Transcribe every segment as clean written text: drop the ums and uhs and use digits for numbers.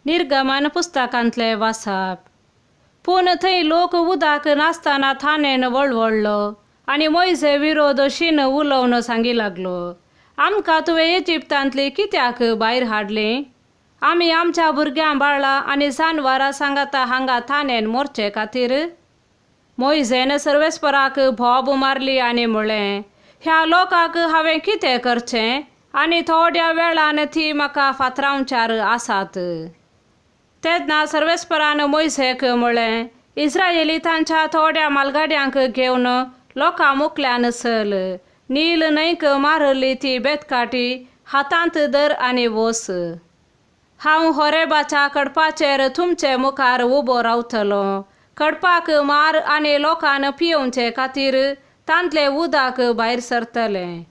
निर्गमन पुस्तकांतले वाचप. पूण थंय लोक उदाक नासतना थानेन वळवळलो आनी मोइजे विरोध शीन उलोवन सांगी लागलो, आमकां तुवें इजिप्तांतली कित्याक भायर हाडलें? आमी आमच्या भुरग्यां बाळां आनी जानवरां सांगाता हांगा थानेन मोरचे खातीर? मोइजेन सर्वेस्पराक भोब मारली आनी म्हळें, ह्या लोकांक हांवें कितें करचें? आनी थोड्या वेळान ती म्हाका फातरावच्यार आसात. तेन्ना सर्वेस्परान मोइजेक म्हळें, इस्रायेलीतांच्या थोड्या मालगाड्यांक घेवन लोकां मुखल्यान चल. नील न्हंयक मारली ती बेतकाठी हातांत धर आनी वच. हांव होरेबाच्या कडपाचेर तुमचे मुखार उबो रावतलो. कडपाक मार आनी लोकांन पियोवचे खातीर तांतलें उदक भायर सरतलें.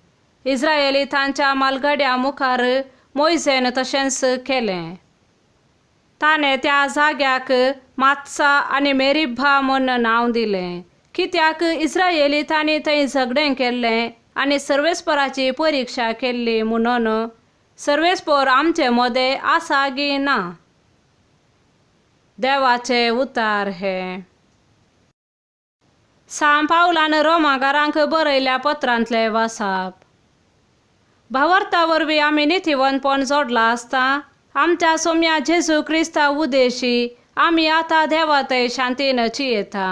इस्रायेलीतांच्या मालगाड्यां मुखार मोइजेन तशेंच केलें. ताणें त्या जाग्याक मात्सा आनी मेरिब्बा म्हूण नांव दिलें, कित्याक इस्रायेलीतांनी थंय झगडें केल्लें आनी सर्वेस्पराची परिक्षा केल्ली म्हणून. सर्वेस्पर आमचे मदें आसा गी ना? देवाचे उतार हे. सांत पावलान रोमाकारांक बरयल्या पत्रांतले वाचप. भावार्था वरवीं आमी निथिवंतपण जोडला आसता आमच्या सोम्या जेजू क्रिस्ता उद्देशी आमी आतां देवा थंय शांतीन जियेता.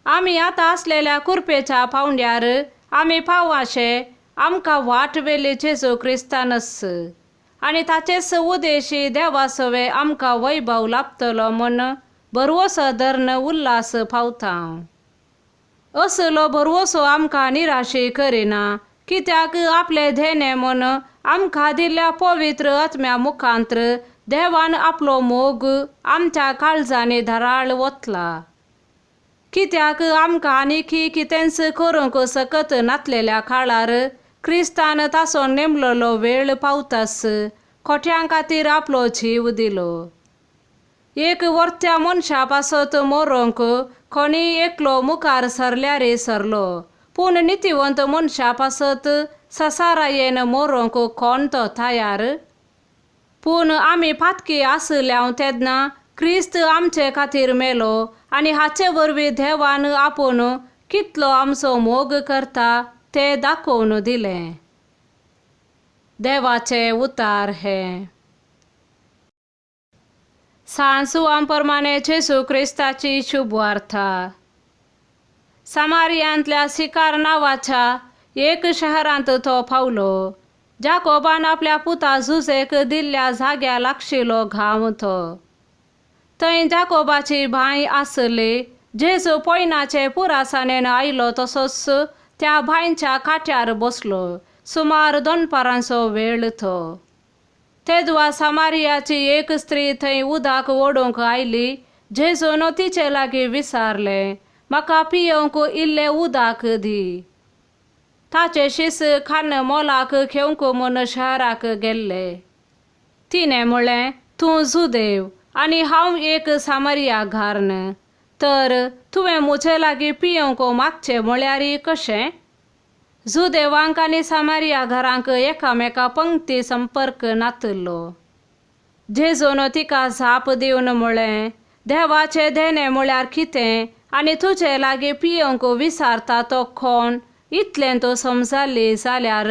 आमी आतां आसलेल्या कुरपेच्या पावंड्यार आमी पाववाशे आमकां वाट वेली जेजू क्रिस्तानच आनी ताचेच उद्देशी देवा सवे आमकां वैभव लाभतलो म्हूण भरवोसो धरून उल्हास पावता. असलो भरवोसो आमकां निराशी करिना, कित्याक आपले धेने म्हूण आमकां दिल्ल्या पवित्र आत्म्या मुखांत्र देवान आपलो मोग आमच्या काळजांनी धराळ ओतला. कित्याक आमकां आनीक कितेंच करूंक सकत नासलेल्या काळार क्रिस्तान ताचो नेमलेलो वेळ पावतास खोट्यां खातीर आपलो जीव दिलो. एक वर्त्या मनशा पासत मरोंक कोणी एकलो मुखार सरल्यार सरलो, पूण नितिवंत मनशा पासत ससारायेन मरोंक कोण तो तयार? पूण आमी फातकी आसल्याव तेन्ना क्रिस्त आमचे खातीर मेलो आनी हाचे वरवीं देवान आपूण कितलो आमचो मोग करता तें दाखोवन दिलें. देवाचे उतार हे. सांत सुवांप्रमाणे जेजू क्रिस्ताची शुभवार्ता. सामारियांतल्या सिकार नांवाच्या एक शहरांत तो पावलो. जाकोबान आपल्या पुता जुजेक दिल्ल्या जाग्या लागशिल्लो गांव तो. थंय जाकोबाची बांय आसली. जेजू पयनाचे पुरासानेन आयलो तसोच त्या बांयच्या कांट्यार बसलो. सुमार दनपारांचो वेळ तो. तेदवा सामारियाची एक स्त्री थंय उदक ओडूंक आयली. जेजून तिचे लागीं विचारलें, म्हाका पियोंक इल्लें उदक दी. ताचे शिस खाण मोलाक घेवंक म्हूण शहराक गेल्ले. तिणें म्हळें, तूं जुदेव आनी हांव एक सामारिया घारण, तर तुवें म्हजे लागीं पियोंक मागचें म्हळ्यार कशें? जुदेवांक आनी सामारिया घरांक एकामेका पंक्ती संपर्क नातलो. जेजून तिका जाप दिवन म्हळें, देवाचे धेने म्हळ्यार कितें आनी तुजे लागीं पियोंक विचारता तो कोण इतलें तूं समजली जाल्यार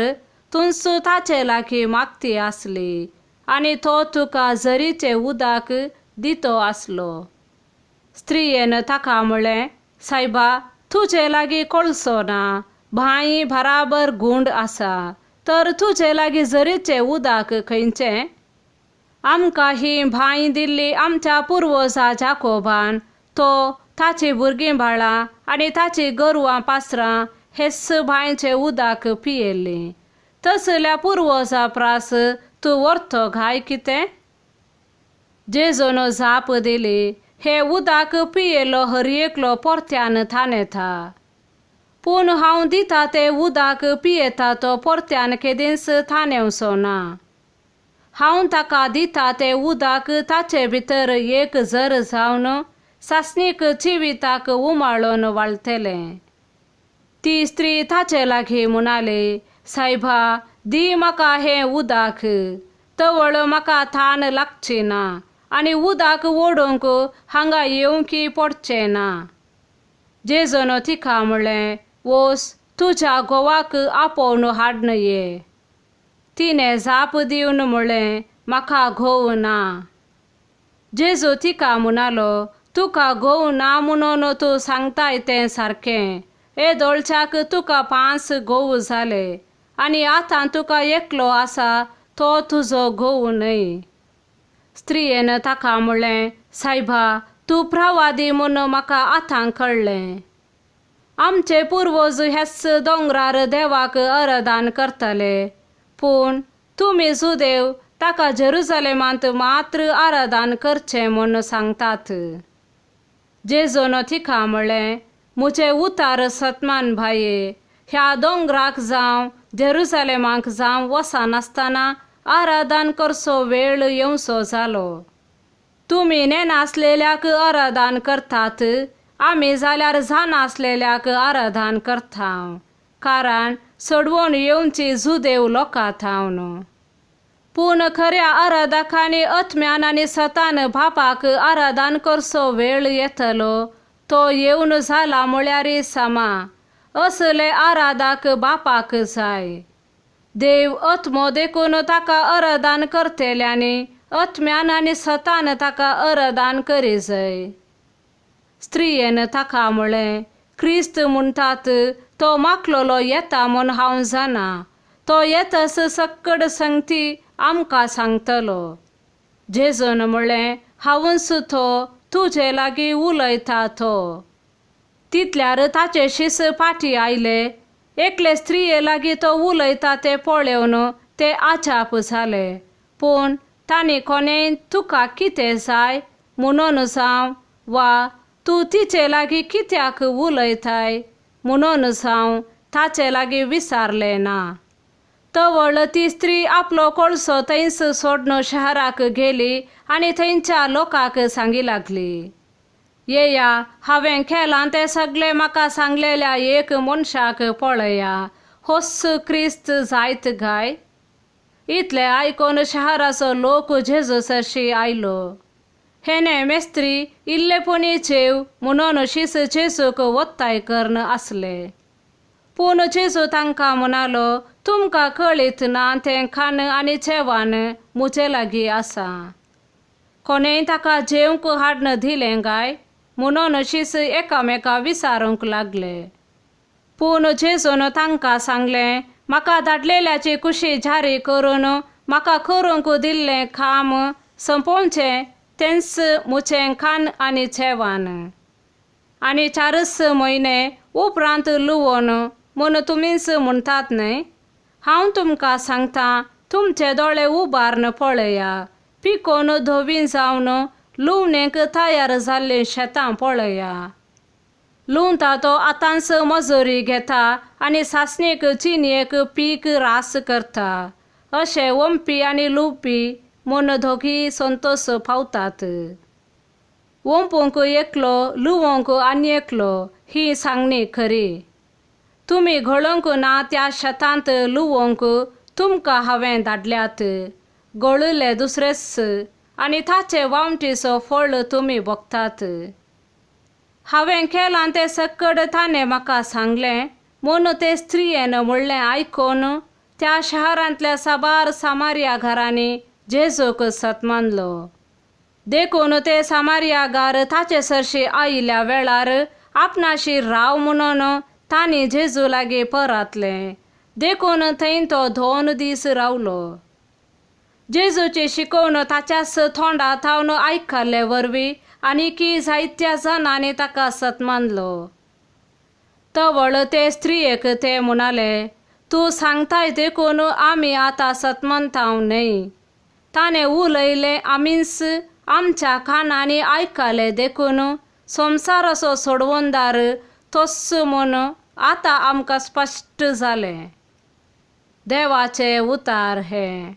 तूंच ताचे लागीं मागती आसली आनी तो तुका झरीचें उदक दितो आसलो. स्त्रियेन ताका म्हळें, सायबा, तुजे लागीं कोळसो ना, बांय बराबर गुंड आसा, तर तुजे लागीं झरीचें उदक खंयचें? आमकां ही बांय दिल्ली आमच्या पुर्वजा जाकोबान. तो ताची भुरगीं बाळां आनी ताची गोरवां पासरां हेच बांयचें उदक पियेलीं. तसल्या पुर्वजा प्रास तूं व्हरतो गाय कितें? जेजून जाप दिली, हे उदक पियेलो हर एकलो परत्यान थानेता. पूण हांव दिता तें उदक पियेता तो परत्यान केदींच थानेवचो ना. हांव ताका दिता तें उदक ताचे भितर एक झर जावन सासणीक जिविताक उमाळून वाळटलें. ती स्त्री ताचे लागीं म्हणाली, सायबा, दी म्हाका हें उदक. तवळ म्हाका थान लागची ना आनी उदक ओडूंक हांगा येवंकी पडचें ना. जेजून तिका म्हणलें, वोस तुज्या घोवाक आपोवन हाडून ये. तिणें जाप दिवन म्हणलें, म्हाका घोव ना. जेजू तिका म्हणालो, तुका घोव ना म्हणून तूं सांगताय तें सारकें. येदोळच्याक तुका 5 घोव जाले आनी आतां तुका एकलो आसा तो तुजो घोव न्हय. स्त्रियेन ताका म्हणलें, सायबा, तूं प्रवादी म्हूण म्हाका आतां कळ्ळें. आमचे पुर्वज ह्याच दोंगरार देवाक आराधन करताले, पूण तुमी जुदेव ताका जेरुसलेमांत मात्र आराधन करचें म्हूण सांगतात. जेजून तिका म्हणलें, म्हजें उतर सतमान भाये, ह्या दोंगराक जावं जेरुसलेमाक जावं वचनासतना आराधन करचो वेळ येवचो जालो. तुमी नेनासलेल्याक आराधन करतात, आमी जाल्यार जानासलेल्याक आराधन करता, कारण सोडवून येवची जुदेव लोकां थावन. पूण खऱ्या आराधकांनी आत्म्यान आनी सतान बापाक आराधन करचो वेळ येतलो, तो येवन जाला म्हळ्यार समा. असले आराधक बापाक जाय. देव आत्मो देखून ताका आराधन करतेल्यांनी आत्म्यान आनी सतान ताका आराधन करी जाय. स्त्रियेन ताका म्हणलें, क्रिस्त म्हणटात तो मागलोलो येता म्हूण हांव जाणा. तो येतस सक्कड संगती आमकां सांगतलो. जेजून म्हणलें, हांवूच तो, तुजे लागीं उलयता तो. तितल्यार ताचे शिस फाटीं आयले. एकले स्त्रिये लागीं तो उलयता तें पळोवन ते आजाप जाले. पूण तांणी कोणेय तुका कितें जाय म्हणून जावं वा तूं तिचे लागीं कित्याक उलयताय म्हणून जावं ताचे लागीं विचारलें ना. तवळ ती स्त्री आपलो कोळसो थंयच सोडून शहराक गेली आनी थंयच्या लोकांक सांगी लागली, येया, हांवें केलां तें सगळें म्हाका सांगलेल्या एक मनशाक पळया, होच क्रिस्त जायत काय. इतलें आयकून शहराचो लोक जेजूसाशी आयलो. हेने मेस्त्री इल्लेपणी जेव म्हणून शीस जेजूक वत्ताय करन आसले. पूण जेजू तांकां म्हणालो, तुमकां कळीत ना तें खाण आनी जेवण म्हजे लागीं आसा. कोणेय ताका जेवंक हाडून दिलें काय म्हणून शीस एकामेका विचारूंक लागले. पूण जेजून तांकां सांगलें, म्हाका धाडलेल्याची कुशी जारी करून म्हाका करूंक दिल्लें काम संपोवचें तेंच म्हजें खाण आनी जेवण. आनी 4 म्हयने उपरांत लुवोन म्हूण तुमीच म्हणटात न्हय. हांव तुमकां सांगतां, तुमचे दोळे उबारून पळया, पिकोवन धोवीं जावन लुवणेक तयार जाल्लीं शेतां पळया. लुवता तो आतांच मजुरी घेता आनी सासणेक चिनयेक पीक रास करता. अशें वंपी आनी लुवपी म्हूण दोगी संतोश पावतात. वंपूंक एकलो, लुवोंक आनी एकलो, ही सांगणी खरी. तुमी घोळोंक ना त्या शेतांत लुवोंक तुमकां हांवें धाडल्यात. घोळले दुसरेच आनी ताचे वावटीचो फळ तुमी भोगतात. हांवें केलां तें सक्कड ताणें म्हाका सांगलें म्हूण ते स्त्रियेन म्हणलें आयकून त्या शहरांतल्या साबार सामारिया घरांनी जेजूक सतमानलो. देखून ते सामारिया घार ताचे सरशी आयिल्ल्या वेळार आपणाशी राव म्हणून तांणी जेजू लागीं परतलें. देखून थंय तो 2 दीस रावलो. जेजूची शिकवण ताच्याच तोंडा थावन आयकल्ले वरवीं आनीकी जायत्या जाणांनी ताका सतमानलो. तवळ ते स्त्रियेक ते म्हणाले, तूं सांगताय देखून आमी आतां सतमंतांव न्हय. ताणें उलयलें आमीच आमच्या कानांनी आयकलें देखून संवसाराचो सोडवणदार तोच म्हूण आतां आमकां स्पश्ट जालें. देवाचें उतर हें.